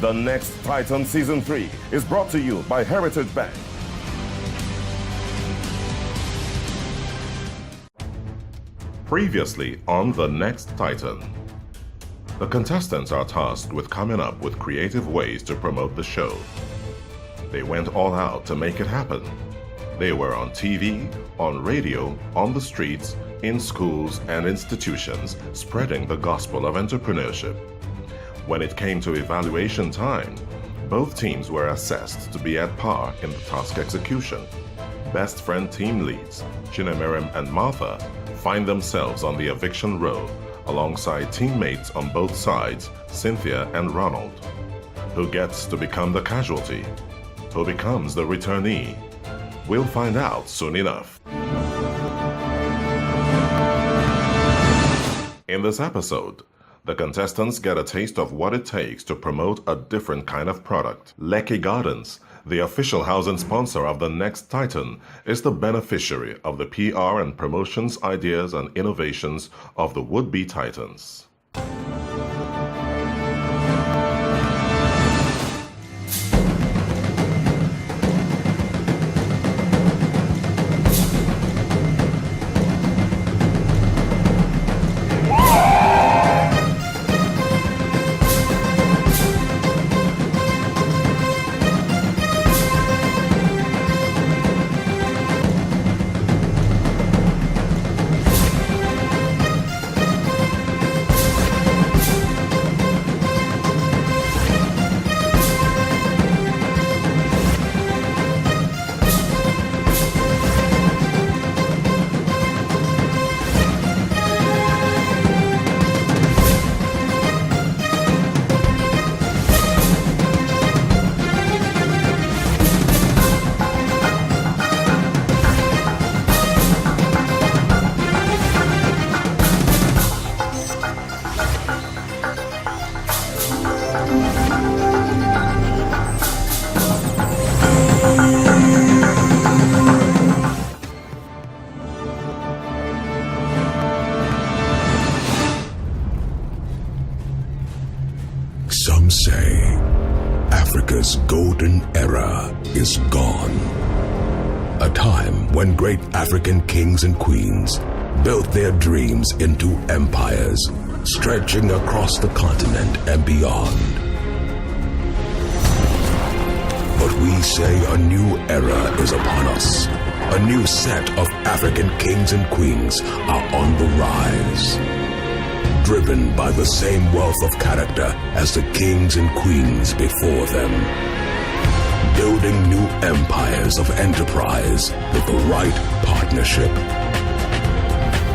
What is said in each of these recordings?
The Next Titan Season 3 is brought to you by Heritage Bank. Previously on The Next Titan. The contestants are tasked with coming up with creative ways to promote the show. They went all out to make it happen. They were on TV, on radio, on the streets, in schools and institutions, spreading the gospel of entrepreneurship. When it came to evaluation time, both teams were assessed to be at par in the task execution. Best friend team leads, CHINEMEREN and Martha, find themselves on the eviction row alongside teammates on both sides, CYNTHIA and Ronald. Who gets to become the casualty? Who becomes the returnee? We'll find out soon enough. In this episode, the contestants get a taste of what it takes to promote a different kind of product. Lekki Gardens, the official house and sponsor of The Next Titan, is the beneficiary of the PR and promotions ideas and innovations of the would-be Titans. Some say Africa's golden era is gone. A time when great African kings and queens built their dreams into empires, stretching across the continent and beyond. But we say a new era is upon us. A new set of African kings and queens are on the rise. Driven by the same wealth of character as the kings and queens before them. Building new empires of enterprise with the right partnership.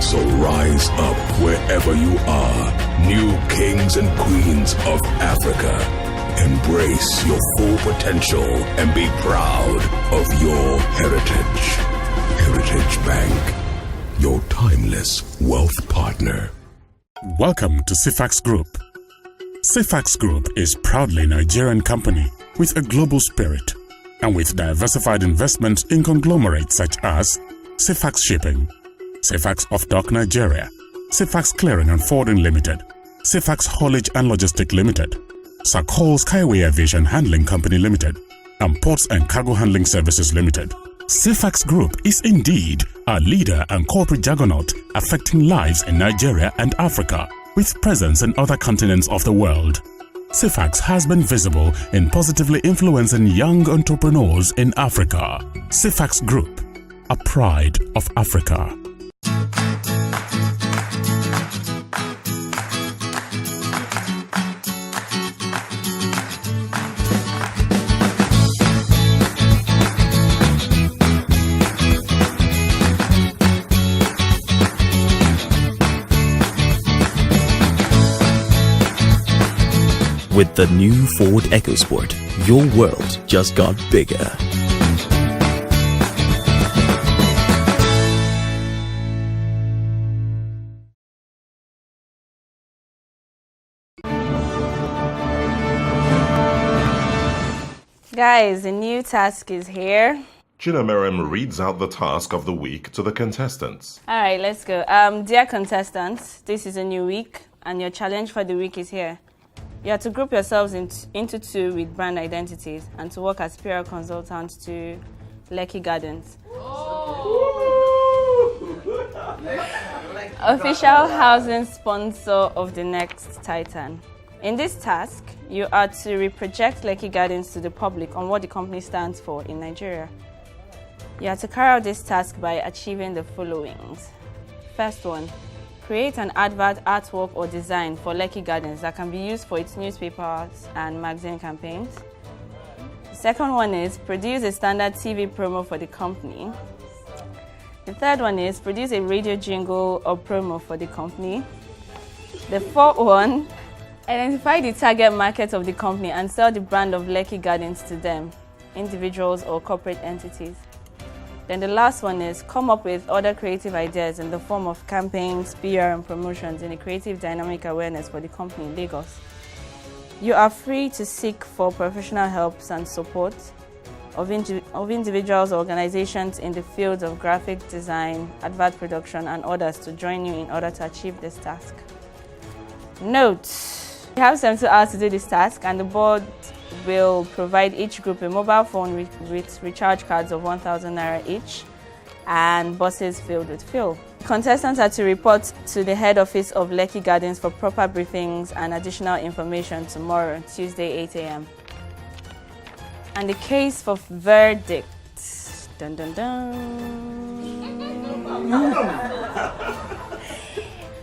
So rise up wherever you are, new kings and queens of Africa. Embrace your full potential and be proud of your heritage. Heritage Bank, your timeless wealth partner. Welcome to CIFAX Group. CIFAX Group is proudly a Nigerian company with a global spirit and with diversified investments in conglomerates such as CIFAX Shipping, CIFAX Off-Dock Nigeria, CIFAX Clearing and Forwarding Limited, CIFAX Haulage and Logistic Limited, Sakol Skyway Aviation Handling Company Limited, and Ports and Cargo Handling Services Limited. CIFAX Group is indeed a leader and corporate juggernaut affecting lives in Nigeria and Africa, with presence in other continents of the world. CIFAX has been visible in positively influencing young entrepreneurs in Africa. CIFAX Group, a pride of Africa. With the new Ford EcoSport, your world just got bigger. Guys, a new task is here. CHINEMEREN reads out the task of the week to the contestants. All right, let's go. Dear contestants, this is a new week, and your challenge for the week is here. You are to group yourselves into two with brand identities and to work as PR consultants to Lekki Gardens. Official housing sponsor of the next Titan. In this task, you are to reproject Lekki Gardens to the public on what the company stands for in Nigeria. You are to carry out this task by achieving the following. First one, create an advert, artwork, or design for Lekki Gardens that can be used for its newspapers and magazine campaigns. The second one is produce a standard TV promo for the company. The third one is produce a radio jingle or promo for the company. The fourth one, identify the target market of the company and sell the brand of Lekki Gardens to them, individuals or corporate entities. Then the last one is come up with other creative ideas in the form of campaigns, PR, and promotions in a creative dynamic awareness for the company in Lagos. You are free to seek for professional help and support of individuals or organizations in the fields of graphic design, advert production, and others to join you in order to achieve this task. Note: you have 72 hours to do this task, and the board will provide each group a mobile phone with recharge cards of 1,000 naira each and buses filled with fuel. Contestants are to report to the head office of Lekki Gardens for proper briefings and additional information tomorrow, Tuesday, 8 a.m. And the case for verdict. Dun dun dun.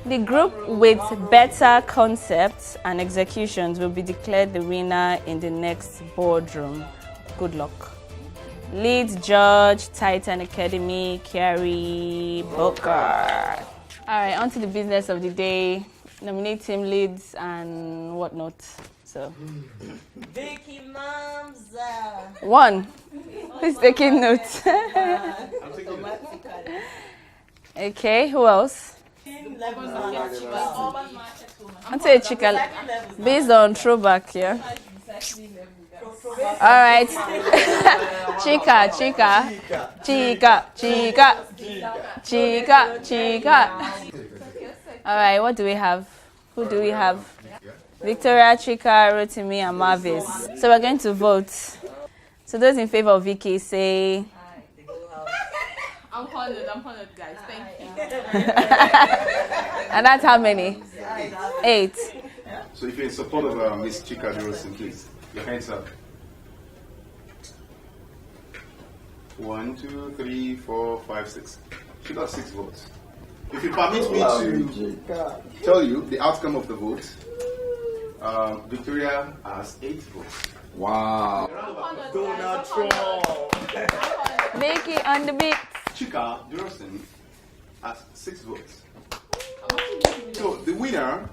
The group with better concepts and executions will be declared the winner in the next boardroom. Good luck. Lead judge, Titan Academy, Carrie Booker. All right, on to the business of the day. Nominate team leads and whatnot. So, Vicky Mamza. One. Who's taking notes? Okay, who else? I'll say CHIKA based on throwback, yeah. All right. Chika. All right, what do we have? Who do we have? Victoria, Chika, Rotimi, and Marvis. So we're going to vote. So those in favor of Vicky say... I'm 100, guys. Thank you. And that's how many? 8. So if you're in support of Miss Chika Durostin, please, your hands up. 1, 2, 3, 4, 5, 6. She got 6 votes. If you permit me to tell you the outcome of the vote, Victoria has 8 votes. Wow. Donald Trump. Make it on the beat. Chika Durostin has 6 votes. So the winner,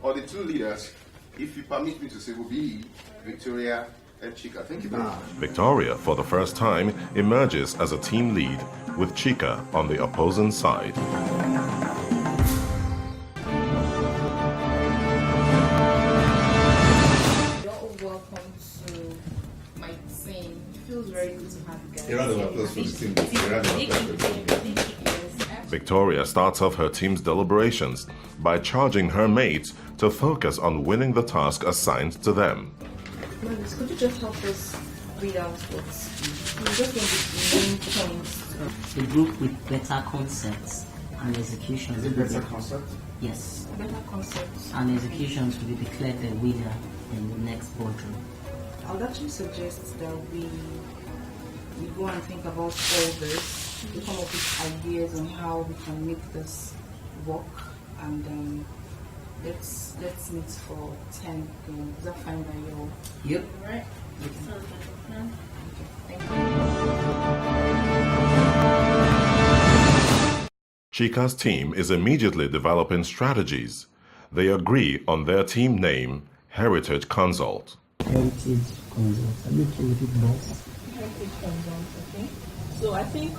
or the 2 leaders, if you permit me to say, will be Victoria and Chika. Thank you very much. Victoria, for the first time, emerges as a team lead with Chika on the opposing side. You're all welcome to my team. It feels very good to have you guys. A round of applause for the team. A round of applause for the team. Victoria starts off her team's deliberations by charging her mates to focus on winning the task assigned to them. Marvis, could you just help us read out what's just the main points? The group with better concepts and executions. Better concept? Yes. Better concepts. And executions will be declared the winner in the next boardroom. I would actually suggest that we go and think about all this, to come up with ideas on how we can make this work, and let's meet for 10 p.m. Is that fine by you all? Yep. Right. Okay, thank you. Chika's team is immediately developing strategies. They agree on their team name, Heritage Consult. Heritage Consult. Are you okay with it, boss? Heritage Consult, okay. So I think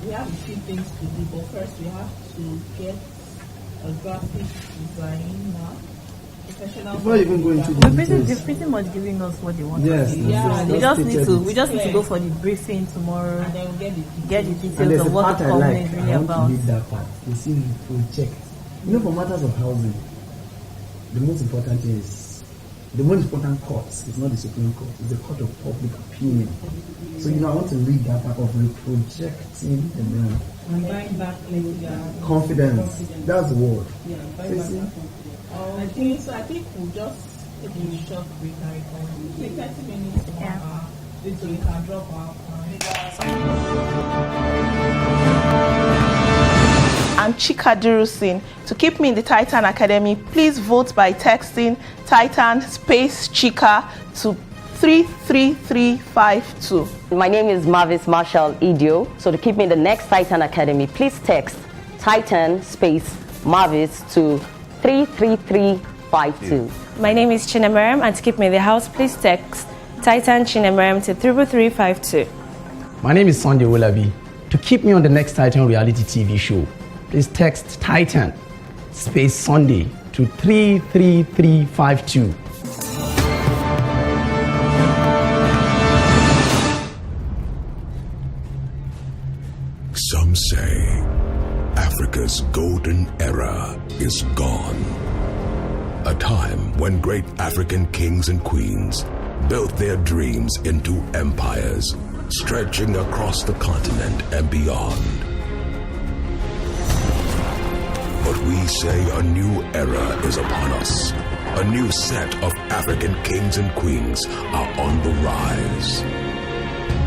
we have a few things to do, but first we have to get a graphic designer, professional. Before even going to the They're pretty much giving us what they want. Yes. Yeah, we just need to go for the briefing tomorrow, and then we'll get the and details of what the company is really about. That part. You see, we'll check. You know, for matters of housing, the most important thing is the most important court is not the Supreme Court, it's the court of public opinion. So, I want to read that part of reprojecting the brand. And buying back confidence. That's the word. Yeah, buying back confidence. I think we'll just take a short break. Take 30 minutes more. So we can drop out. I'm Chika Durusin. To keep me in the Titan Academy, please vote by texting Titan space Chika to 33352. My name is Mavis Marshall Idio. So to keep me in the next Titan Academy, please text Titan space Mavis to 33352. My name is CHINEMEREN, and to keep me in the house, please text Titan CHINEMEREN to 33352. My name is Sunday Wolabi. To keep me on the next Titan reality TV show, please text Titan space Sunday to 33352. Some say Africa's golden era is gone. A time when great African kings and queens built their dreams into empires, stretching across the continent and beyond. But we say a new era is upon us. A new set of African kings and queens are on the rise.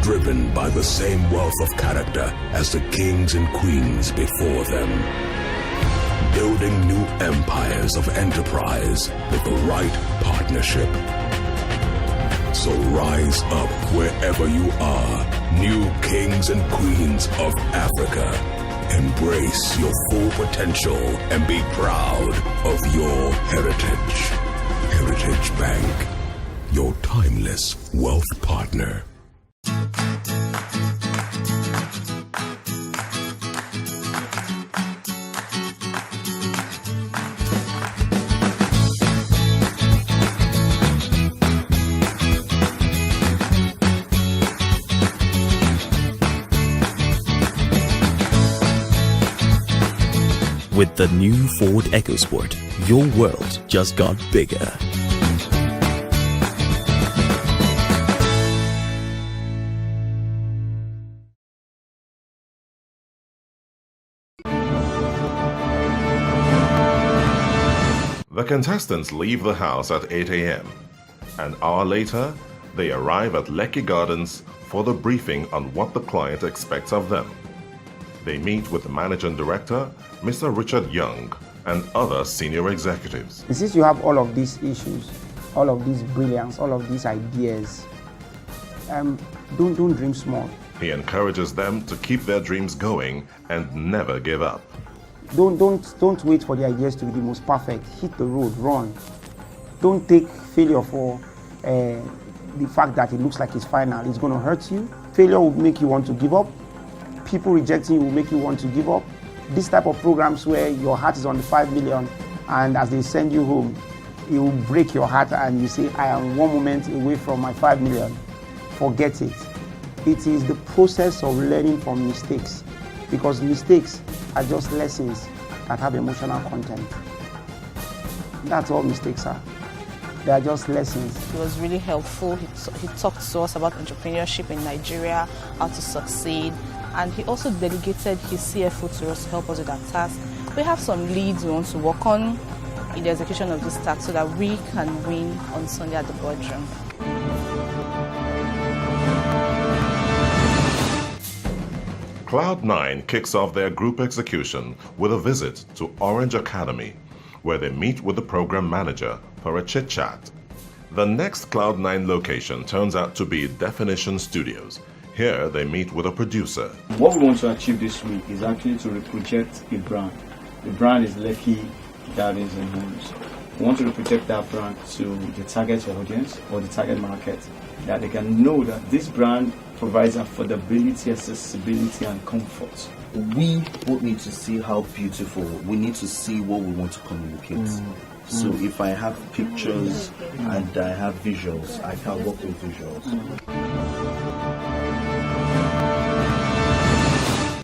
Driven by the same wealth of character as the kings and queens before them. Building new empires of enterprise with the right partnership. So rise up wherever you are, new kings and queens of Africa. Embrace your full potential and be proud of your heritage. Heritage Bank, your timeless wealth partner. With the new Ford EcoSport, your world just got bigger. The contestants leave the house at 8 a.m. An hour later, they arrive at Lekki Gardens for the briefing on what the client expects of them. They meet with the managing director, Mr. Richard Young, and other senior executives. Since you have all of these issues, all of these brilliance, all of these ideas, don't dream small. He encourages them to keep their dreams going and never give up. Don't wait for the ideas to be the most perfect. Hit the road, run. Don't take failure for the fact that it looks like it's final. It's going to hurt you. Failure will make you want to give up. People rejecting you will make you want to give up. This type of programs where your heart is on the 5 million and as they send you home, it will break your heart and you say, I am one moment away from my 5 million. Forget it. It is the process of learning from mistakes, because mistakes are just lessons that have emotional content. That's all mistakes are. They are just lessons. It was really helpful. He talked to us about entrepreneurship in Nigeria, how to succeed, and he also delegated his CFO to us to help us with that task. We have some leads we want to work on in the execution of this task so that we can win on Sunday at the boardroom. Cloud9 kicks off their group execution with a visit to Orange Academy, where they meet with the program manager for a chit-chat. The next Cloud9 location turns out to be Definition Studios. Here they meet with a producer. What we want to achieve this week is actually to reproject a brand. The brand is Lekki Gardens and Homes. We want to reproject that brand to the target audience or the target market, that they can know that this brand provides affordability, accessibility, and comfort. We both need to see how beautiful, we need to see what we want to communicate. So if I have pictures and I have visuals, I can work with visuals.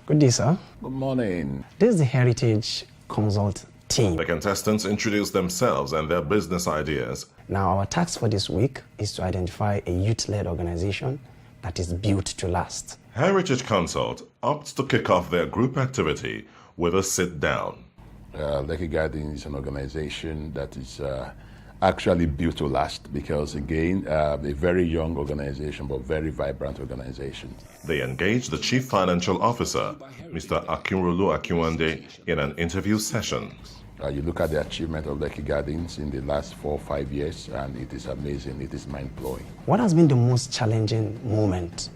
Good day, sir. Good morning. This is the Heritage Consult team. The contestants introduce themselves and their business ideas. Now, our task for this week is to identify a youth-led organization that is built to last. Heritage Consult opts to kick off their group activity with a sit-down. Lekki Garden is an organization that is actually built to last because, again, a very young organization but very vibrant organization. They engaged the Chief Financial Officer, Mr. Akinrolu Akinwande, in an interview session. You look at the achievement of Lekki Gardens in the last 4 or 5 years, and it is amazing, it is mind-blowing. What has been the most challenging moment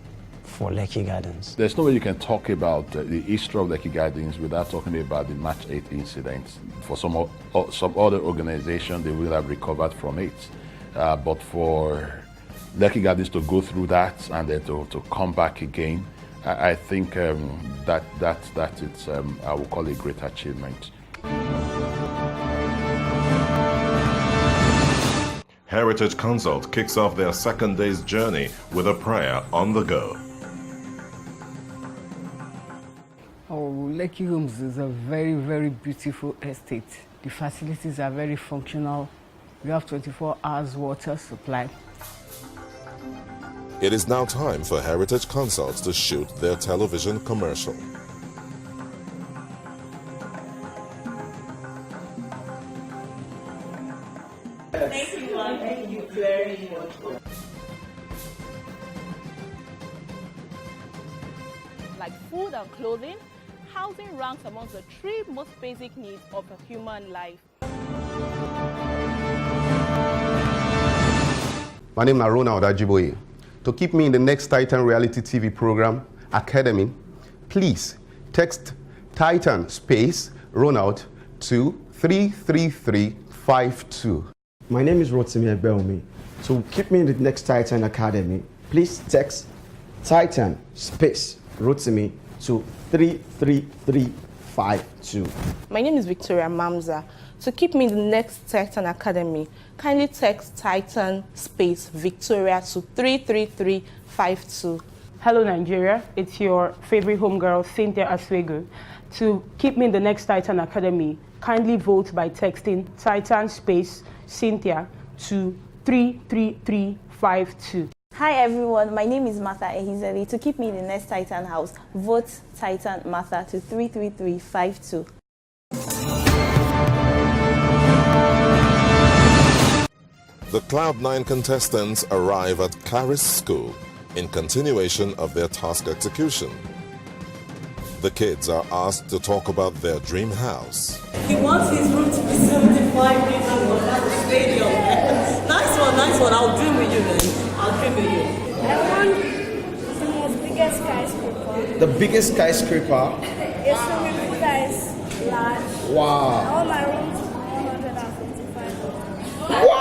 for Lekki Gardens? There's no way you can talk about the history of Lekki Gardens without talking about the March 8 incident. For some other organization, they will have recovered from it. But for Lekki Gardens to go through that and then to come back again, I think that it's, I will call it a great achievement. Heritage Consult kicks off their second day's journey with a prayer on the go. Lekki Homes is a very, very beautiful estate. The facilities are very functional. We have 24 hours water supply. It is now time for Heritage Consult to shoot their television commercial. Thank you, Lord. Thank you very much. Like food and clothing, housing ranks amongst the 3 most basic needs of a human life. My name is Ronald Ajiboye. To keep me in the next Titan reality TV program, Academy, please text Titan space Ronald to 33352. My name is Rotimi Ebelmi. To keep me in the next Titan Academy, please text Titan space Rotimi to 33352. My name is Victoria Mamza. To keep me in the next Titan Academy, kindly text Titan space Victoria to 33352. Hello Nigeria, it's your favorite homegirl CYNTHIA Aswego. To keep me in the next Titan Academy, kindly vote by texting Titan space CYNTHIA to 33352. Hi everyone, my name is Martha Ehizeli. To keep me in the next Titan house, vote Titan Martha to 33352. The Cloud9 contestants arrive at Caris School in continuation of their task execution. The kids are asked to talk about their dream house. He wants his room to be 75 meters above the stadium. Nice one. I'll dream with you, man. I'll dream with you. I want the most biggest skyscraper. The biggest skyscraper? Yes, swimming pool that is large. Wow. All my rooms 155. Wow!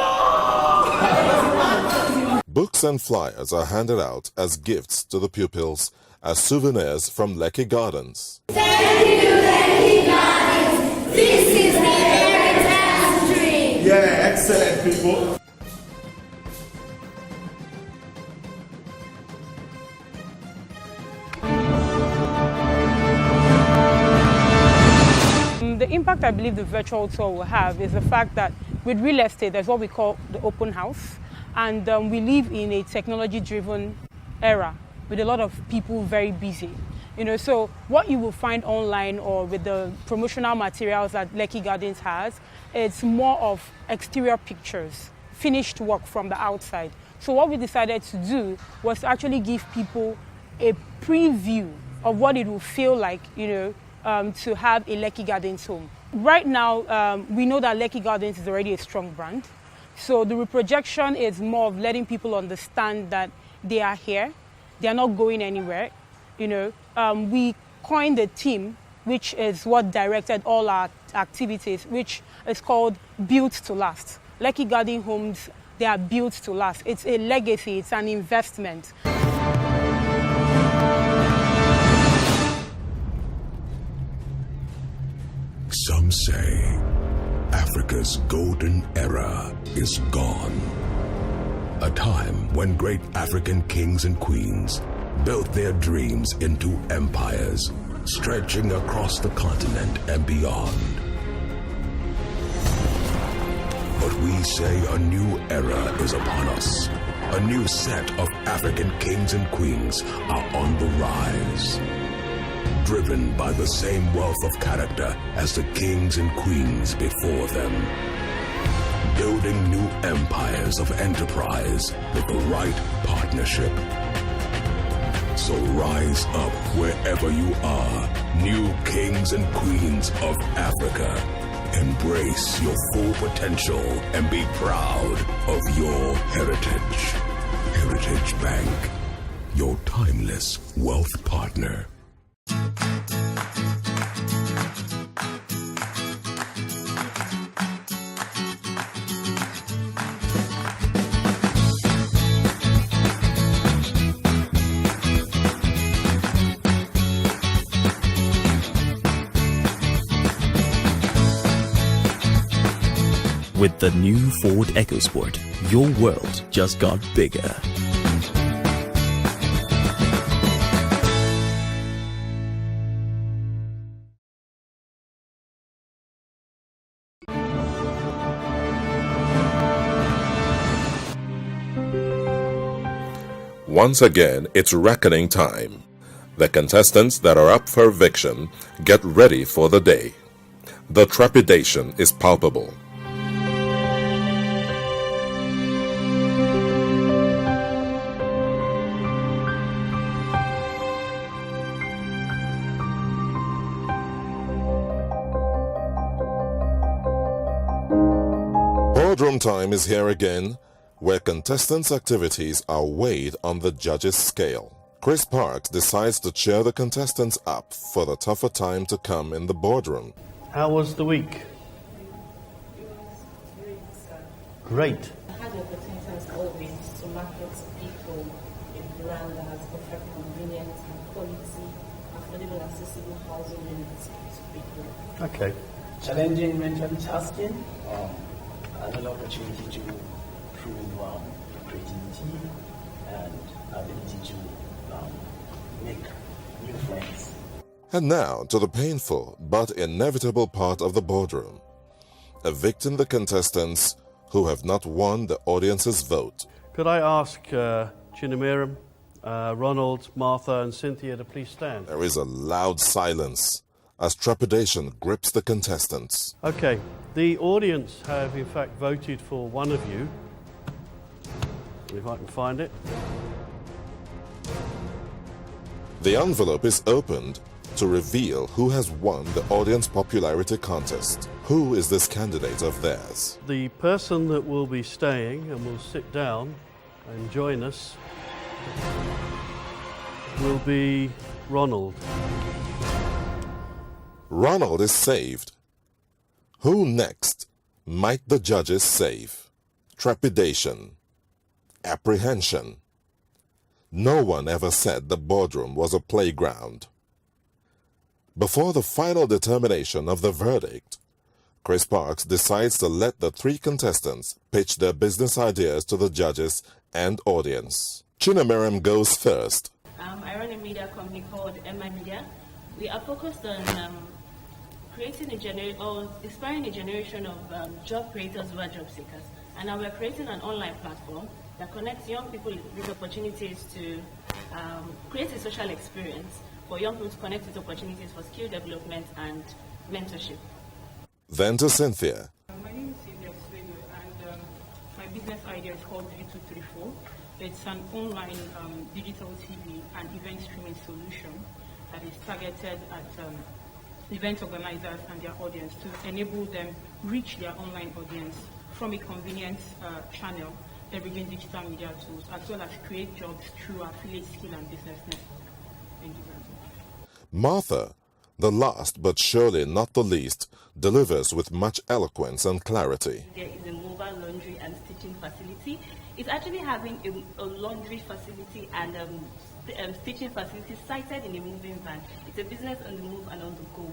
Books and flyers are handed out as gifts to the pupils as souvenirs from Lekki Gardens. Thank you, Lekki Gardens. This is the heritage dream. Yeah, excellent people. The impact I believe the virtual tour will have is the fact that with real estate, there's what we call the open house. And we live in a technology-driven era with a lot of people very busy. So what you will find online or with the promotional materials that Lekki Gardens has, it's more of exterior pictures, finished work from the outside. So what we decided to do was to actually give people a preview of what it will feel like, to have a Lekki Gardens home. Right now, we know that Lekki Gardens is already a strong brand. So the reprojection is more of letting people understand that they are here, they are not going anywhere. We coined a team, which is what directed all our activities, which is called Built to Last. Lekki Garden Homes, they are built to last. It's a legacy, it's an investment. Some say Africa's golden era is gone. A time when great African kings and queens built their dreams into empires, stretching across the continent and beyond. But we say a new era is upon us. A new set of African kings and queens are on the rise. Driven by the same wealth of character as the kings and queens before them. Building new empires of enterprise with the right partnership. So rise up wherever you are, new kings and queens of Africa. Embrace your full potential and be proud of your heritage. Heritage Bank, your timeless wealth partner. With the new Ford EcoSport, your world just got bigger. Once again, it's reckoning time. The contestants that are up for eviction get ready for the day. The trepidation is palpable. Boardroom time is here again, where contestants' activities are weighed on the judges' scale. Chris Parks decides to cheer the contestants up for the tougher time to come in the boardroom. How was the week? Great. I had the opportunity as always to market to people a brand that has offered convenience and quality, affordable, accessible housing units to people. Okay. Challenging mental tasking, another opportunity to prove creativity and ability to make new friends. And now to the painful but inevitable part of the boardroom. Evicting the contestants who have not won the audience's vote. Could I ask CHINEMEREN, Ronald, Martha and Cynthia to please stand? There is a loud silence as trepidation grips the contestants. Okay, the audience have in fact voted for one of you. If I can find it. The envelope is opened to reveal who has won the audience popularity contest. Who is this candidate of theirs? The person that will be staying and will sit down and join us will be Ronald. Ronald is saved. Who next might the judges save? Trepidation. Apprehension. No one ever said the boardroom was a playground. Before the final determination of the verdict, Chris Parks decides to let the three contestants pitch their business ideas to the judges and audience. CHINEMEREN goes first. I run a media company called MI Media. We are focused on creating inspiring a generation of job creators who are job seekers. And now we're creating an online platform that connects young people with opportunities to create a social experience for young people to connect with opportunities for skill development and mentorship. Then to Cynthia. My name is Cynthia, and my business idea is called V234. It's an online digital TV and event streaming solution that is targeted at event organizers and their audience to enable them reach their online audience from a convenient channel, leveraging digital media tools, as well as create jobs through affiliate skill and business network. Thank you very much. Martha, the last but surely not the least, delivers with much eloquence and clarity. There is a mobile laundry and stitching facility. It's actually having a laundry facility and stitching facility sited in a moving van. It's a business on the move and on the go.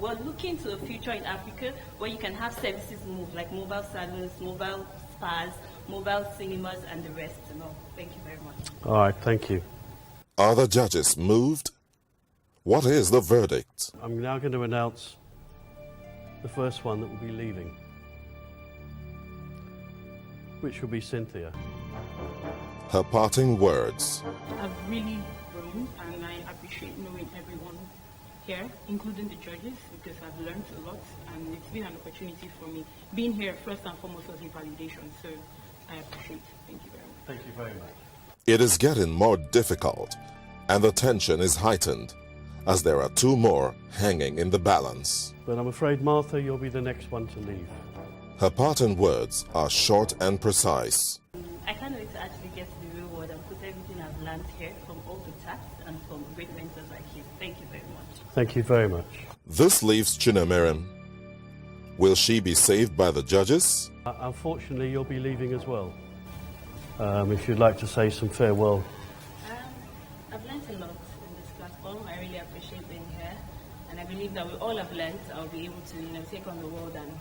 We're looking to a future in Africa where you can have services move, like mobile salons, mobile spas, mobile cinemas, and the rest. Thank you very much. All right, thank you. Are the judges moved? What is the verdict? I'm now going to announce the first one that will be leaving. which will be Cynthia. Her parting words. I've really grown, and I appreciate knowing everyone here, including the judges, because I've learned a lot, and it's been an opportunity for me. Being here, first and foremost, was a validation, so I appreciate it. Thank you very much. Thank you very much. It is getting more difficult, and the tension is heightened, as there are two more hanging in the balance. But I'm afraid, Martha, you'll be the next one to leave. Her parting words are short and precise. I can't wait to actually get to the real world and put everything I've learned here from all the tasks and from great mentors like you. Thank you very much. Thank you very much. This leaves CHINEMEREN. Will she be saved by the judges? Unfortunately, you'll be leaving as well. If you'd like to say some farewell. I've learned a lot in this platform. I really appreciate being here, and I believe that we all have learned. I'll be able to take on the world and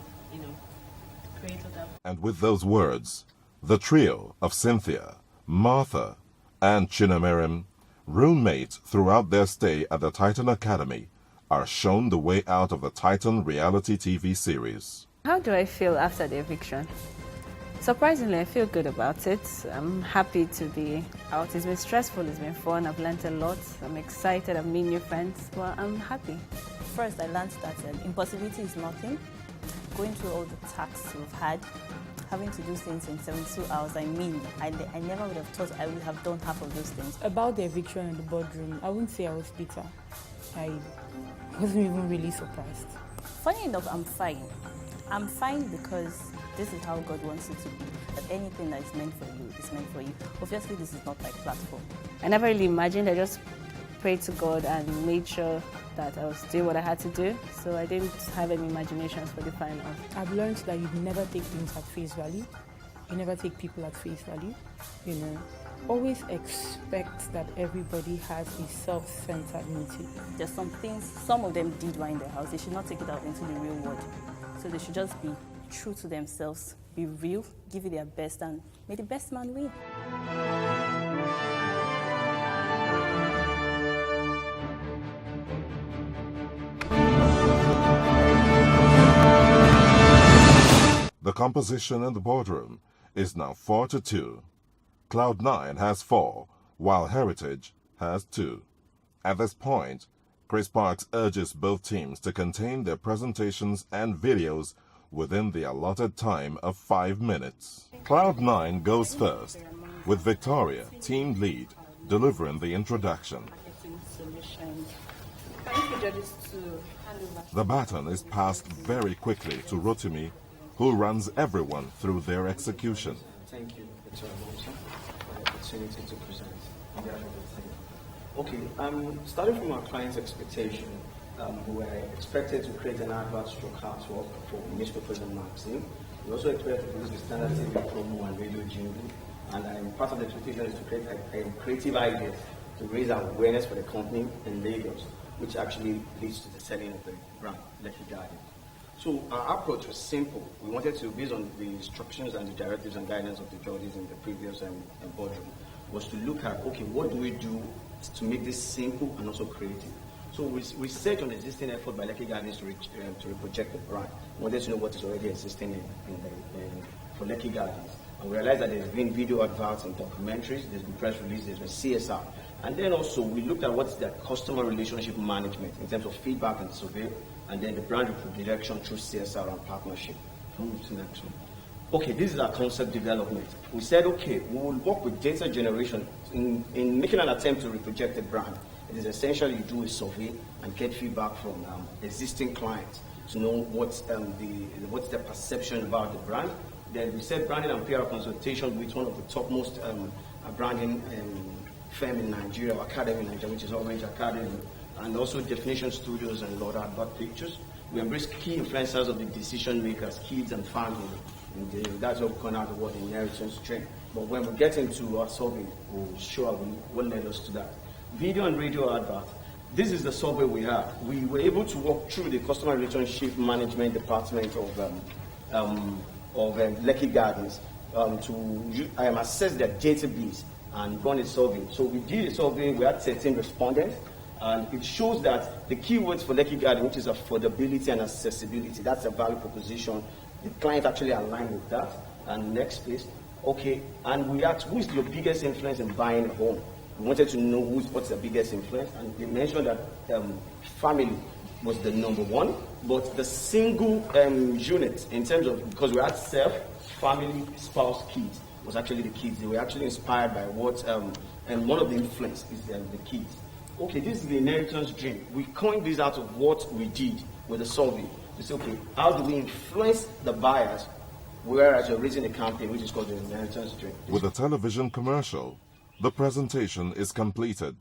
create what I've. And with those words, the trio of Cynthia, Martha, and CHINEMEREN, roommates throughout their stay at the Titan Academy, are shown the way out of the Titan reality TV series. How do I feel after the eviction? Surprisingly, I feel good about it. I'm happy to be out. It's been stressful, it's been fun, I've learned a lot. I'm excited, I've made new friends. Well, I'm happy. First, I learned that impossibility is nothing. Going through all the tasks we've had, having to do things in 72 hours, I never would have thought I would have done half of those things. About the eviction in the boardroom, I wouldn't say I was bitter. I wasn't even really surprised. Funny enough, I'm fine. I'm fine because this is how God wants it to be. That anything that is meant for you is meant for you. Obviously, this is not my platform. I never really imagined. I just prayed to God and made sure that I was doing what I had to do. So I didn't have any imaginations for the final. I've learned that you never take things at face value. You never take people at face value. Always expect that everybody has a self-centered motive. There's some things, some of them did while in their house. They should not take it out into the real world. So they should just be true to themselves, be real, give it their best, and may the best man win. The composition in the boardroom is now 4-2. Cloud9 has 4, while Heritage has 2. At this point, Chris Parks urges both teams to contain their presentations and videos within the allotted time of 5 minutes. Cloud9 goes first, with Victoria, team lead, delivering the introduction. The baton is passed very quickly to Rotimi, who runs everyone through their execution. Thank you, for the opportunity to present. Okay, starting from our client's expectation, we were expected to create an advert stroke artwork for newspapers and magazine. We also expected to produce the standard TV promo and radio jingle. And part of the expectation is to create a creative idea to raise awareness for the company in Lagos, which actually leads to the selling of the brand, Lekki Garden. So our approach was simple. We wanted to, based on the instructions and the directives and guidance of the judges in the previous boardroom, was to look at, okay, what do we do to make this simple and also creative? So we researched on the existing effort by Lekki Gardens to reproject the brand. We wanted to know what is already existing for Lekki Gardens. And we realized that there's been video adverts and documentaries, there's been press releases, there's been CSR. And then also we looked at what's the customer relationship management in terms of feedback and survey, and then the brand reproduction through CSR and partnership. Move to the next one. Okay, this is our concept development. We said, okay, we will work with data generation in making an attempt to reproject the brand. It is essential you do a survey and get feedback from existing clients to know what's the perception about the brand. Then we said branding and PR consultation with one of the topmost branding firm in Nigeria, academy in Nigeria, which is Orange Academy, and also Definition Studios and Lord Advert Pictures. We embrace key influencers of the decision makers, kids and family. And that's what we call out the word inheritance train. But when we get into our survey, we'll show what led us to that. Video and radio advert. This is the survey we have. We were able to walk through the customer relationship management department of Lekki Gardens to assess their database and run a survey. So we did a survey, we had 13 respondents, and it shows that the keywords for Lekki Garden, which is affordability and accessibility, that's a value proposition. The client actually aligned with that. And next, please. Okay, and we asked, who is your biggest influence in buying a home? We wanted to know what's the biggest influence, and they mentioned that family was the number one, but the single unit in terms of, because we had self, family, spouse, kids, was actually the kids. They were actually inspired by what, and one of the influence is the kids. Okay, this is the inheritance dream. We coined this out of what we did with the survey. We said, okay, how do we influence the buyers, whereas you're raising a campaign which is called the inheritance dream. With a television commercial, the presentation is completed.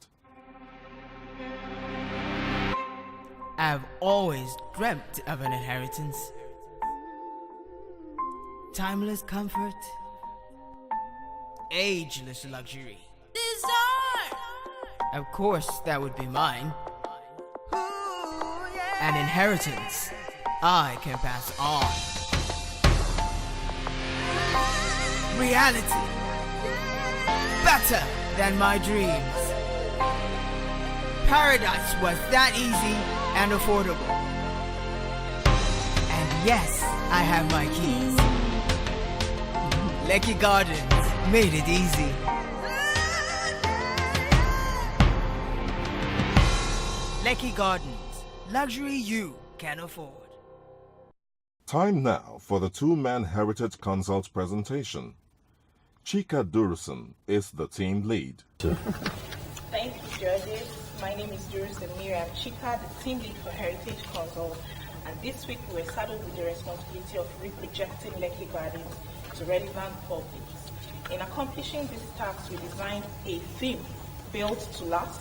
I've always dreamt of an inheritance. Timeless comfort, ageless luxury. Of course, that would be mine. An inheritance I can pass on. Reality, better than my dreams. Paradise was that easy and affordable. And yes, I have my keys. Lekki Gardens made it easy. Lekki Gardens, luxury you can afford. Time now for the two-man Heritage Consult presentation. Chika Durson is the team lead. Thank you, judges. My name is Miriam Chika, the team lead for Heritage Consult. And this week we were saddled with the responsibility of reprojecting Lekki Gardens to relevant publics. In accomplishing this task, we designed a theme built to last,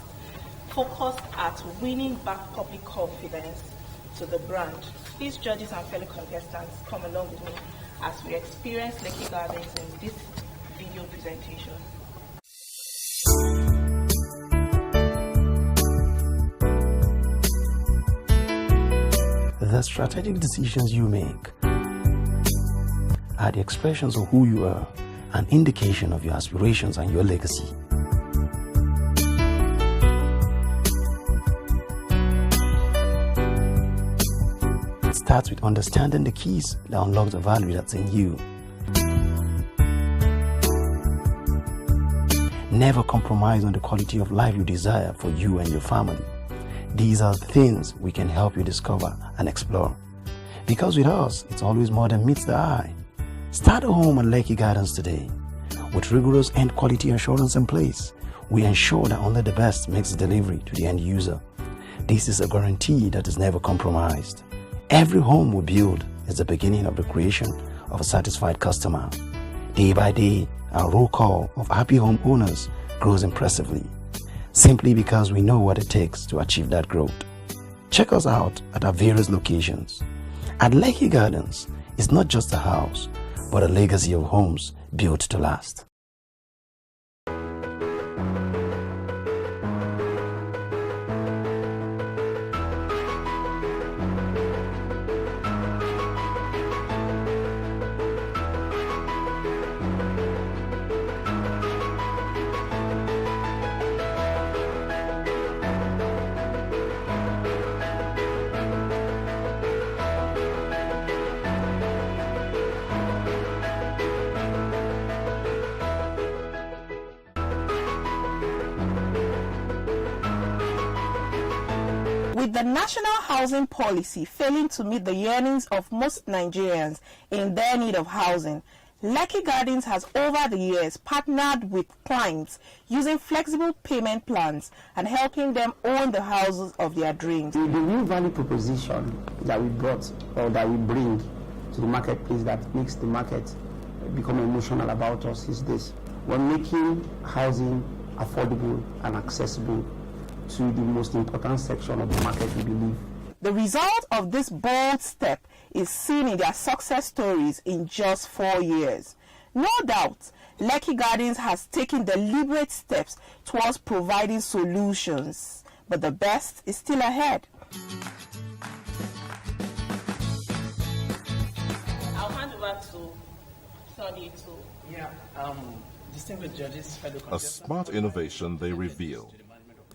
focused at winning back public confidence to the brand. Please, judges and fellow contestants, come along with me as we experience Lekki Gardens in this video presentation. The strategic decisions you make are the expressions of who you are, an indication of your aspirations and your legacy. It starts with understanding the keys that unlock the value that's in you. Never compromise on the quality of life you desire for you and your family. These are the things we can help you discover and explore. Because with us, it's always more than meets the eye. Start a home at Lekki Gardens today. With rigorous end quality assurance in place, we ensure that only the best makes the delivery to the end user. This is a guarantee that is never compromised. Every home we build is the beginning of the creation of a satisfied customer. Day by day, our roll call of happy home owners grows impressively, simply because we know what it takes to achieve that growth. Check us out at our various locations. At Lekki Gardens, it's not just a house, but a legacy of homes built to last. With the national housing policy failing to meet the yearnings of most Nigerians in their need of housing, Lekki Gardens has over the years partnered with clients using flexible payment plans and helping them own the houses of their dreams. The new value proposition that we brought or that we bring to the marketplace that makes the market become emotional about us is this. We're making housing affordable and accessible to the most important section of the market, we believe. The result of this bold step is seen in their success stories in just 4 years. No doubt, Lekki Gardens has taken deliberate steps towards providing solutions, but the best is still ahead. I'll hand over to Sonny distinguished judges, fellow A contestants. smart innovation they reveal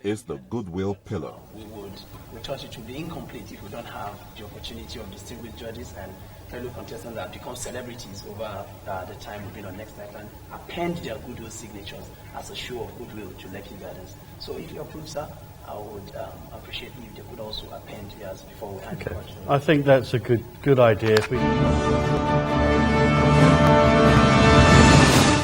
is the goodwill pillar. We thought it would be incomplete if we don't have the opportunity of distinguished judges and fellow contestants that become celebrities over the time we've been on Next Titan append their goodwill signatures as a show of goodwill to Lekki Gardens. So if you approve, sir, I would appreciate if they could also append theirs before we hand it over to them. I think that's a good idea. If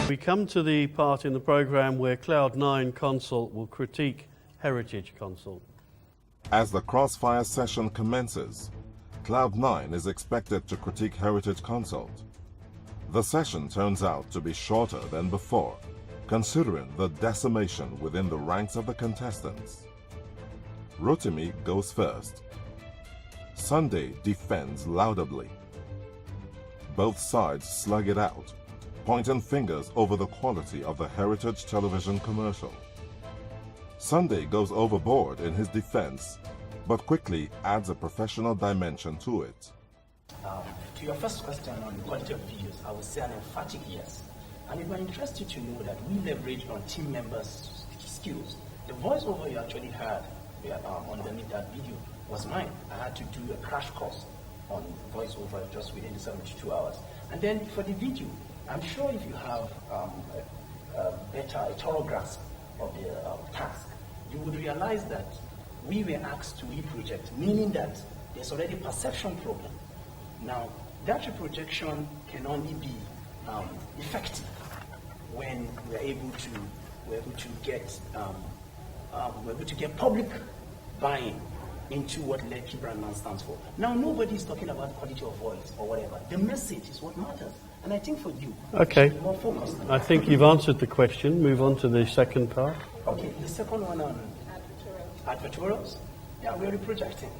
we come to the part in the program where Cloud9 Consult will critique Heritage Consult. As the Crossfire session commences, Cloud9 is expected to critique Heritage Consult. The session turns out to be shorter than before, considering the decimation within the ranks of the contestants. Rotimi goes first. Sunday defends laudably. Both sides slug it out, pointing fingers over the quality of the Heritage television commercial. Sunday goes overboard in his defense, but quickly adds a professional dimension to it. To your first question on the quality of videos, I would say an emphatic yes. And it will interest you to know that we leveraged on team members' skills. The voiceover you actually heard underneath that video was mine. I had to do a crash course on voiceover just within the 72 hours. And then for the video, I'm sure if you have a thorough grasp of the task, you would realize that we were asked to reproject, meaning that there's already a perception problem. Now, that reprojection can only be effective when we're able to get public buy-in into what Lekki Brandman stands for. Now, nobody is talking about quality of voice or whatever. The message is what matters. And I think for you, okay, you should be more focused. I think you've answered the question. Move on to the second part. Okay, the second one on advertorials. Yeah, we're reprojecting.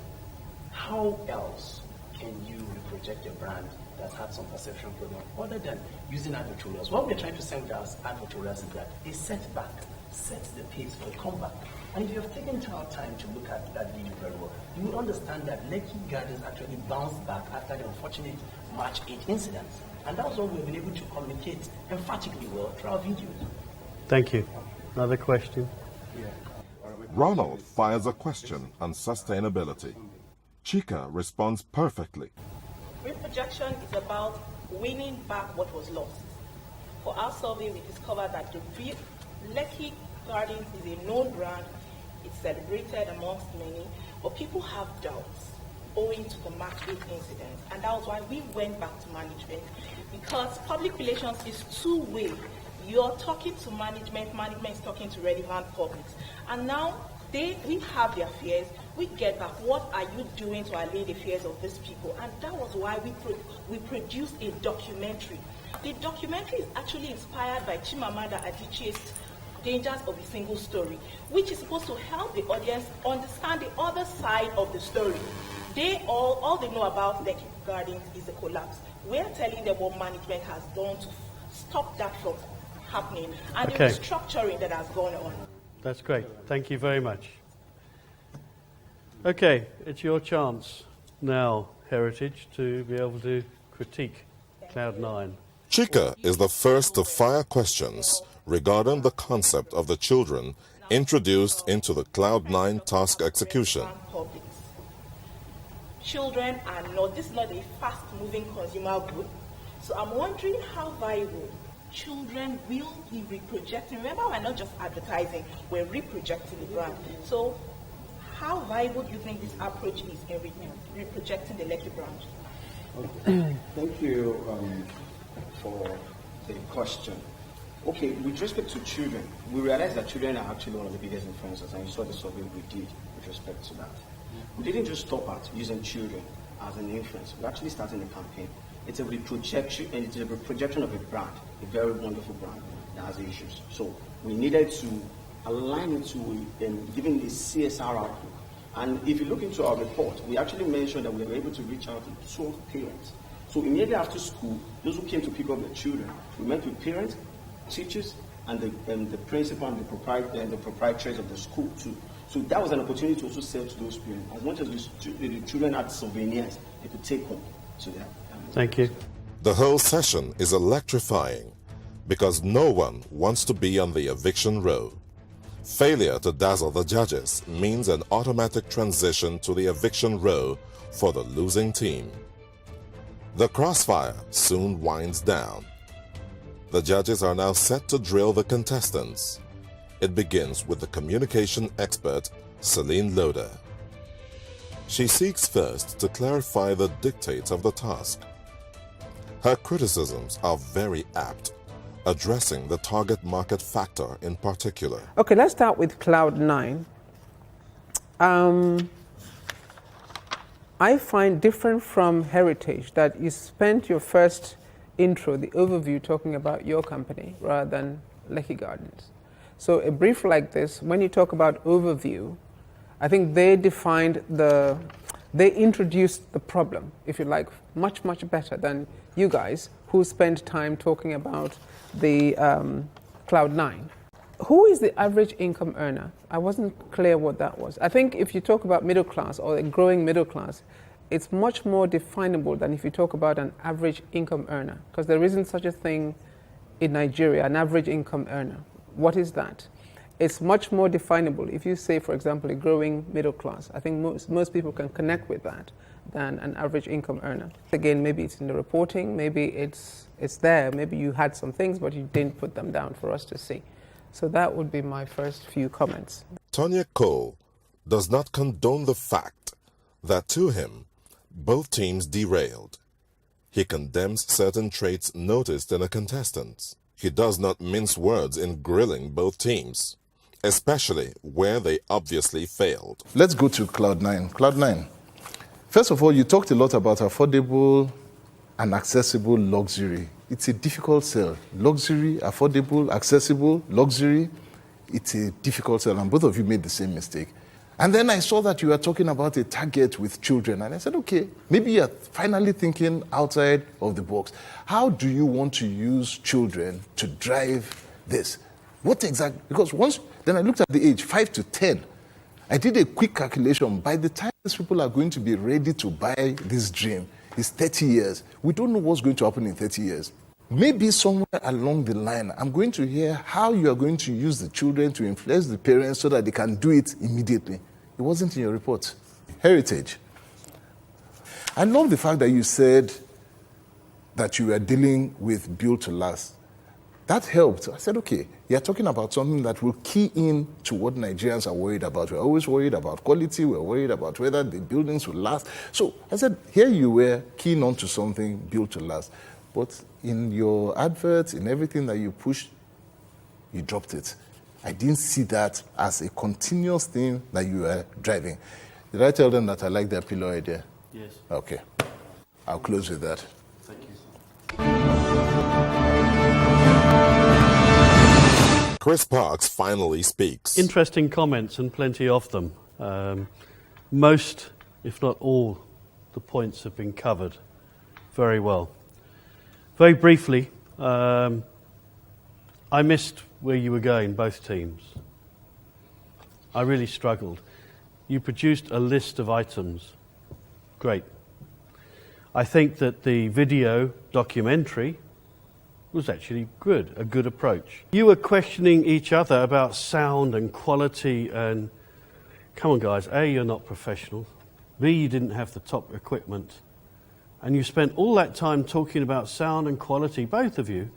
How else can you reproject a brand that's had some perception problem other than using advertorials? What we're trying to say with our advertorials is that a setback sets the pace for a comeback. And if you have taken our time to look at that video very well, you will understand that Lekki Gardens actually bounced back after the unfortunate March 8 incident. And that's what we've been able to communicate emphatically well through our videos. Thank you. Another question? Ronald fires a question on sustainability. Chika responds perfectly. Reprojection is about winning back what was lost. For our survey, we discovered that the Lekki Gardens is a known brand. It's celebrated amongst many, but people have doubts owing to the March 8 incident. And that was why we went back to management, because public relations is two-way. You're talking to management, management is talking to relevant publics. And now we have their fears. We get back, what are you doing to allay the fears of these people? And that was why we produced a documentary. The documentary is actually inspired by Chimamanda Adichie's Dangers of a Single Story, which is supposed to help the audience understand the other side of the story. All they know about Lekki Gardens is the collapse. We're telling them what management has done to stop that from happening and the restructuring that has gone on. That's great. Thank you very much. Okay, it's your chance now, Heritage, to be able to critique Cloud9. Chika is the first to fire questions regarding the concept of the children introduced into the Cloud9 task execution. Children are not, this is not a fast-moving consumer good. So I'm wondering how viable children will be reprojecting. Remember, we're not just advertising, we're reprojecting the brand. So how viable do you think this approach is in reprojecting the Lekki brand? Thank you for the question. Okay, with respect to children, we realize that children are actually one of the biggest influencers, and you saw the survey we did with respect to that. We didn't just stop at using children as an influence. We're actually starting a campaign. It's a reprojection, and it's a reprojection of a brand, a very wonderful brand that has issues. So we needed to align it to giving the CSR outlook. And if you look into our report, we actually mentioned that we were able to reach out to 12 parents. So immediately after school, those who came to pick up their children, we met with parents, teachers, and the principal and the proprietaries of the school too. So that was an opportunity to also sell to those parents. As much as the children had souvenirs, they could take home to them. Thank you. The whole session is electrifying because no one wants to be on the eviction row. Failure to dazzle the judges means an automatic transition to the eviction row for the losing team. The crossfire soon winds down. The judges are now set to drill the contestants. It begins with the communication expert, Celine Loader. She seeks first to clarify the dictates of the task. Her criticisms are very apt, addressing the target market factor in particular. Okay, let's start with Cloud9. I find different from Heritage that you spent your first intro, the overview, talking about your company rather than Lekki Gardens. So a brief like this, when you talk about overview, I think they introduced the problem, if you like, much, much better than you guys who spent time talking about the Cloud9. Who is the average income earner? I wasn't clear what that was. I think if you talk about middle class or a growing middle class, it's much more definable than if you talk about an average income earner, because there isn't such a thing in Nigeria, an average income earner. What is that? It's much more definable. If you say, for example, a growing middle class, I think most people can connect with that than an average income earner. Again, maybe it's in the reporting, maybe it's there, maybe you had some things, but you didn't put them down for us to see. So that would be my first few comments. Tonya Cole does not condone the fact that to him, both teams derailed. He condemns certain traits noticed in the contestants. He does not mince words in grilling both teams, especially where they obviously failed. Let's go to Cloud9. Cloud9. First of all, you talked a lot about affordable and accessible luxury. It's a difficult sell. Luxury, affordable, accessible, luxury, it's a difficult sell. And both of you made the same mistake. And then I saw that you were talking about a target with children. And I said, okay, maybe you're finally thinking outside of the box. How do you want to use children to drive this? What exactly? Because then I looked at the age, 5 to 10. I did a quick calculation. By the time these people are going to be ready to buy this dream, it's 30 years. We don't know what's going to happen in 30 years. Maybe somewhere along the line, I'm going to hear how you are going to use the children to influence the parents so that they can do it immediately. It wasn't in your report. Heritage. I love the fact that you said that you were dealing with build to last. That helped. I said, okay, you're talking about something that will key in to what Nigerians are worried about. We're always worried about quality. We're worried about whether the buildings will last. So I said, here you were keen on to something built to last. But in your adverts, in everything that you pushed, you dropped it. I didn't see that as a continuous thing that you were driving. Did I tell them that I like their pillow idea? Yes. Okay. I'll close with that. Thank you. Chris Parks finally speaks. Interesting comments and plenty of them. Most, if not all, the points have been covered very well. Very briefly, I missed where you were going, both teams. I really struggled. You produced a list of items. Great. I think that the video documentary was actually good, a good approach. You were questioning each other about sound and quality and, come on guys, A, you're not professional. B, you didn't have the top equipment. And you spent all that time talking about sound and quality, both of you,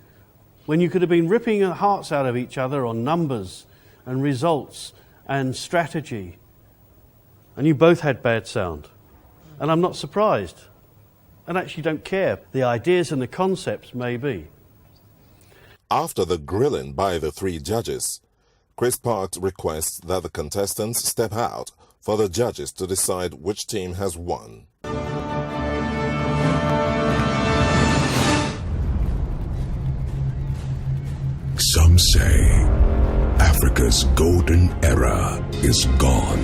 when you could have been ripping your hearts out of each other on numbers and results and strategy. And you both had bad sound. And I'm not surprised. And actually don't care. The ideas and the concepts may be. After the grilling by the three judges, Chris Parks requests that the contestants step out for the judges to decide which team has won. Some say Africa's golden era is gone.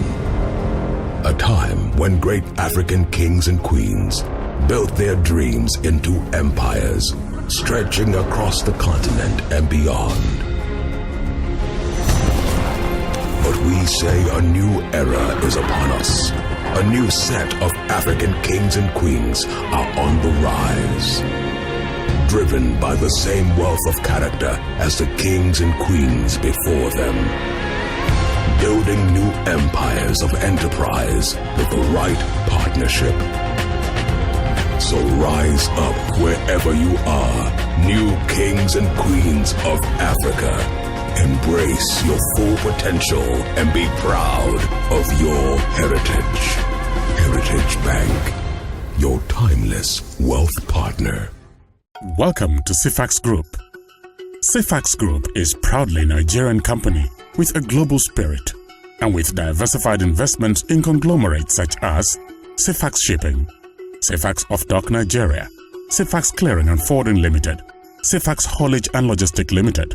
A time when great African kings and queens built their dreams into empires, stretching across the continent and beyond. But we say a new era is upon us. A new set of African kings and queens are on the rise. Driven by the same wealth of character as the kings and queens before them. Building new empires of enterprise with the right partnership. So rise up wherever you are, new kings and queens of Africa. Embrace your full potential and be proud of your heritage. Heritage Bank, your timeless wealth partner. Welcome to CFAX Group. CFAX Group is proudly a Nigerian company with a global spirit and with diversified investments in conglomerates such as CFAX Shipping, CFAX Off-Dock Nigeria, CFAX Clearing and Forwarding Limited, CFAX Haulage and Logistic Limited,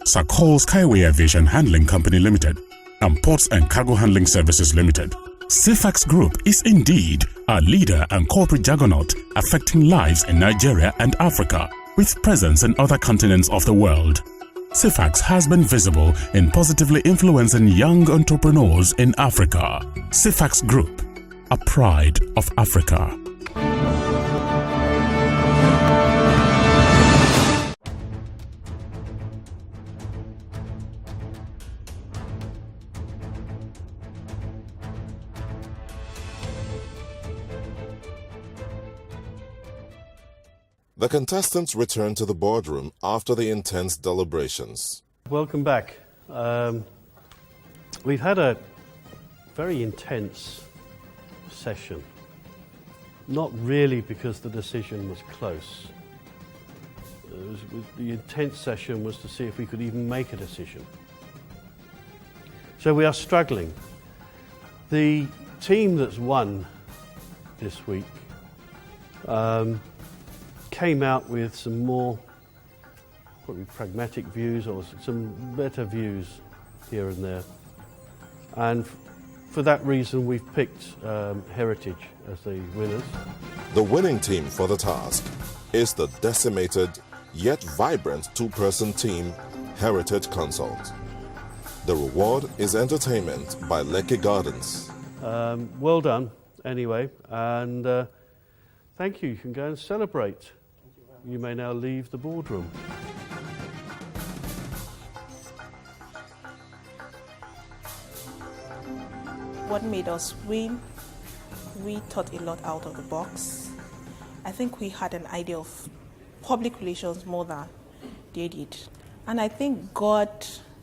Sakol Skyway Aviation Handling Company Limited, and Ports and Cargo Handling Services Limited. CFAX Group is indeed a leader and corporate juggernaut affecting lives in Nigeria and Africa, with presence in other continents of the world. CFAX has been visible in positively influencing young entrepreneurs in Africa. CFAX Group, a pride of Africa. The contestants returned to the boardroom after the intense deliberations. Welcome back. We've had a very intense session. Not really because the decision was close. The intense session was to see if we could even make a decision. So we are struggling. The team that's won this week came out with some more probably pragmatic views or some better views here and there. And for that reason, we've picked Heritage as the winners. The winning team for the task is the decimated yet vibrant two-person team, Heritage Consult. The reward is entertainment by Lekki Gardens. Well done, anyway, and thank you. You can go and celebrate. You may now leave the boardroom. What made us win? We thought a lot out of the box. I think we had an idea of public relations more than they did. And I think God,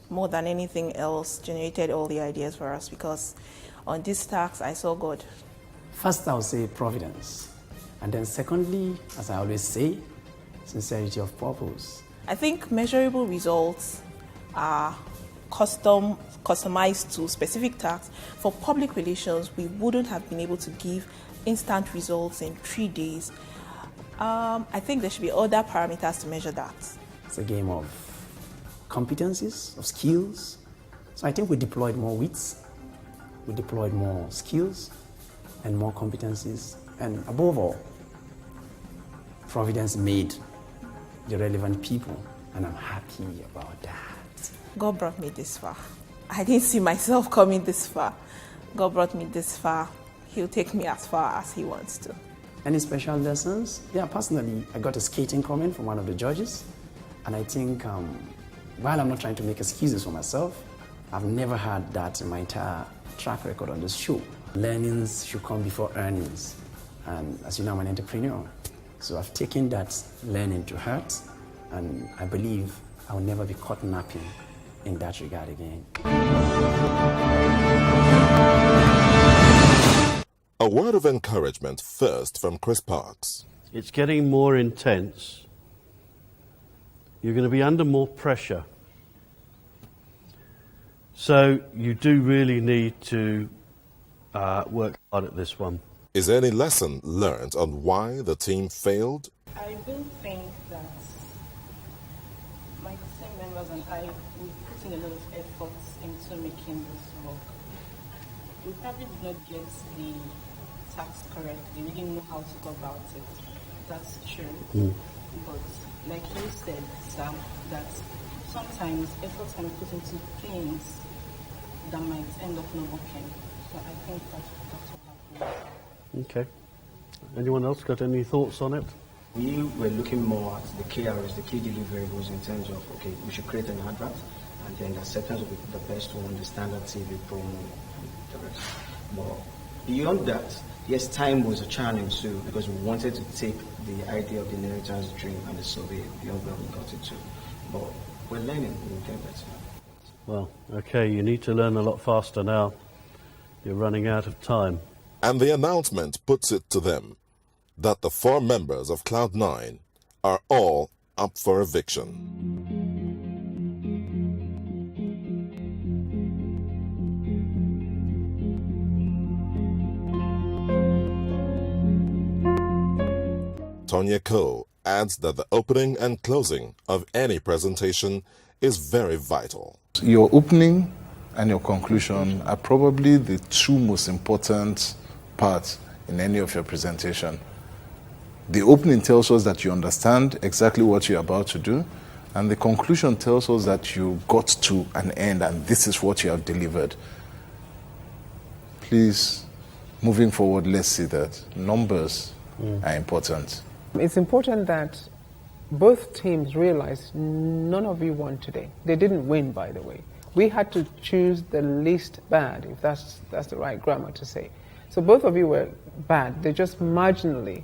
more than anything else, generated all the ideas for us, because on this task, I saw God. First, I would say providence. And then secondly, as I always say, sincerity of purpose. I think measurable results are customized to specific tasks. For public relations, we wouldn't have been able to give instant results in 3 days. I think there should be other parameters to measure that. It's a game of competencies, of skills. So I think we deployed more wits, we deployed more skills and more competencies. And above all, Providence made the relevant people, and I'm happy about that. God brought me this far. I didn't see myself coming this far. God brought me this far. He'll take me as far as He wants to. Any special lessons? Yeah, personally, I got a scathing comment from one of the judges, and I think while I'm not trying to make excuses for myself, I've never had that in my entire track record on this show. Learnings should come before earnings, and as you know, I'm an entrepreneur. So I've taken that learning to heart, and I believe I will never be caught napping in that regard again. A word of encouragement first from Chris Parks. It's getting more intense. You're going to be under more pressure. So you do really need to work hard at this one. Is there any lesson learned on why the team failed? I will think that my team members and I will put in a lot of effort into making this work. We probably did not get the task correctly. We didn't know how to go about it. That's true. But like you said, Sam, that sometimes effort can be put into things that might end up not working. So I think that's what happened. Okay. Anyone else got any thoughts on it? We were looking more at the KRS, the key deliverables, in terms of, okay, we should create an advert, and then the acceptance will be the best one, the standard TV promo, the rest. But Beyond that, yes, time was a challenge too, because we wanted to take the idea of the inheritance dream and the survey beyond where we got it to. But we're learning, we'll get better. Well, okay, you need to learn a lot faster now. You're running out of time. And the announcement puts it to them that the 4 members of Cloud9 are all up for eviction. Tonya Ko adds that the opening and closing of any presentation is very vital. Your opening and your conclusion are probably the 2 most important parts in any of your presentation. The opening tells us that you understand exactly what you're about to do, and the conclusion tells us that you got to an end and this is what you have delivered. Please, moving forward, let's see that numbers are important. It's important that both teams realize none of you won today. They didn't win, by the way. We had to choose the least bad, if that's the right grammar to say. So both of you were bad. They just marginally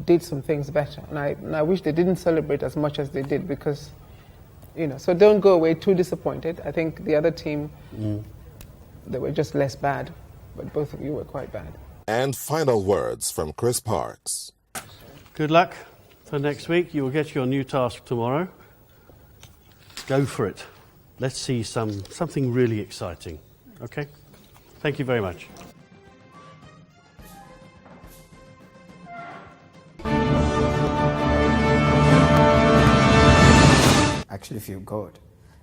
did some things better. And I wish they didn't celebrate as much as they did because, so don't go away too disappointed. I think the other team, they were just less bad, but both of you were quite bad. And final words from Chris Parks. Good luck for next week. You will get your new task tomorrow. Go for it. Let's see something really exciting. Okay? Thank you very much. I actually feel good.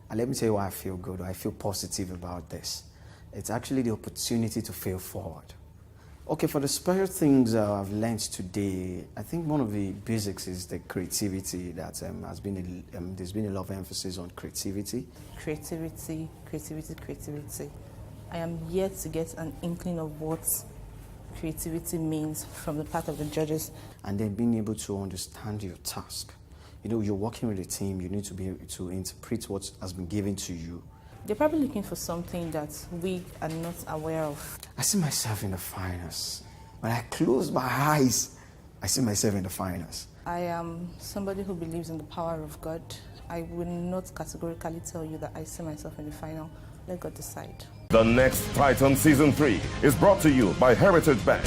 And let me tell you why I feel good, or I feel positive about this. It's actually the opportunity to fail forward. Okay, for the special things I've learned today, I think one of the basics is the creativity that there's been a lot of emphasis on creativity. Creativity. I am yet to get an inkling of what creativity means from the part of the judges. And then being able to understand your task. You're working with a team, you need to be able to interpret what has been given to you. They're probably looking for something that we are not aware of. I see myself in the finals. When I close my eyes, I see myself in the finals. I am somebody who believes in the power of God. I will not categorically tell you that I see myself in the final. Let God decide. The next Titan Season 3 is brought to you by Heritage Bank.